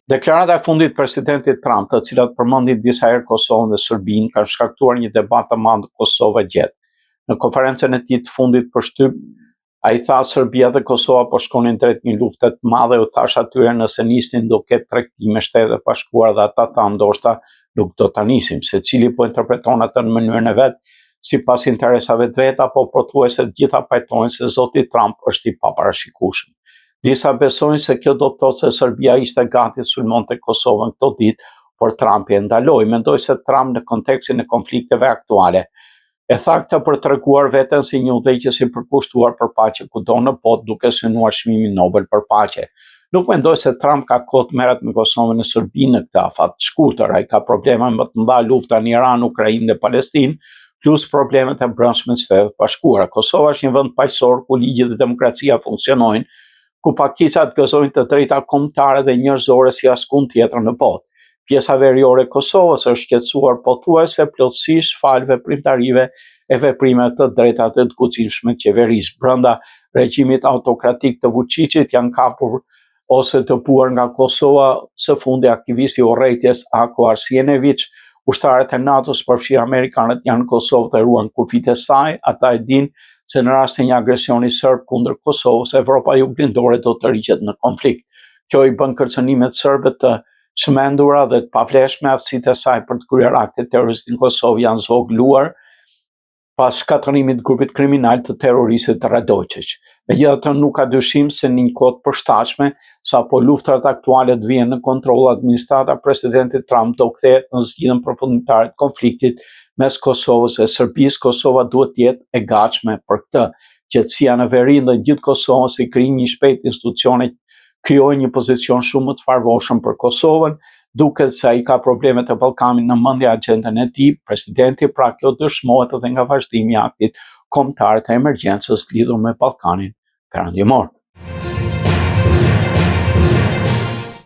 Deklarata e fundit të presidentit Trump, të cilat përmendin disa herë Kosovën dhe Serbinë, kanë shkaktuar një debat të madh Kosova-Gjet. Në konferencën e tij të fundit për shtyp, ai tha Serbia dhe Kosova po shkonin drejt një lufte të madhe, u thash atyre nëse nisnin do ketë tregti me Shtetet e Bashkuara dhe ata tha ndoshta nuk do ta nisim, secili po interpreton atë në mënyrën e vet, sipas interesave të vet, apo pothuajse të gjitha pajtojnë se zoti Trump është i paparashikueshëm. Disa besojnë se kjo do të thotë se Serbia ishte gati të sulmonte Kosovën këto ditë, por Trump e ndaloi. Mendoj se Trump në kontekstin e konflikteve aktuale e tha këtë për treguar veten si një udhëheqës i përkushtuar për paqe kudo në botë, duke synuar çmimin Nobel për paqe. Nuk mendoj se Trump ka kohë të merret me Kosovën e Serbinë në këtë afat të shkurtër. Ai ka probleme më të mëdha, lufta në Iran, Ukrainë dhe Palestinë, plus problemet e brendshme të Shtetit të Bashkuara. Kosova është një vend paqësor ku ligjet dhe demokracia funksionojnë, ku pakicat gëzojnë të drejta kombëtare dhe njerëzore si askund tjetër në botë. Pjesa veriore e Kosovës është shqetësuar pothuajse plotësisht fal veprimtarive e veprimeve të drejta të guximshme të qeverisë. Brenda regjimit autokratik të Vučićit janë kapur ose dëbuar nga Kosova së fundi aktivisti i urrejtjes Ako Arsienević. Ushtarët e NATO-s, përfshirë amerikanët, janë në Kosovë dhe ruan kufijtë e saj. Ata e dinë se në rast të një agresioni serb kundër Kosovës, Evropa juglindore do të rriqet në konflikt. Kjo i bën kërcënimet serbe të çmendura dhe të pavlefshme. Aftësitë e saj për të kryer akte terroriste në Kosovë janë zvogëluar pas shkatërimit të grupit kriminal të terroristit të Radojčić. Megjithatë, nuk ka dyshim se në një kohë të përshtatshme, sapo luftrat aktuale të vijnë në kontroll, administrata e presidentit Trump do kthehet në zgjidhjen përfundimtare të konfliktit mes Kosovës e Serbisë. Kosova duhet të jetë e gatshme për këtë. Qetësia në veri dhe gjithë Kosovën si krijimi një shpejt institucione krijoi një pozicion shumë më të favorshëm për Kosovën. Duket se ai ka problemet e Ballkanit në mendje agjendën e tij, presidenti, pra kjo dëshmohet edhe nga vazhdimi i aktit kombëtar të emergjencës lidhur me Ballkanin perëndimor.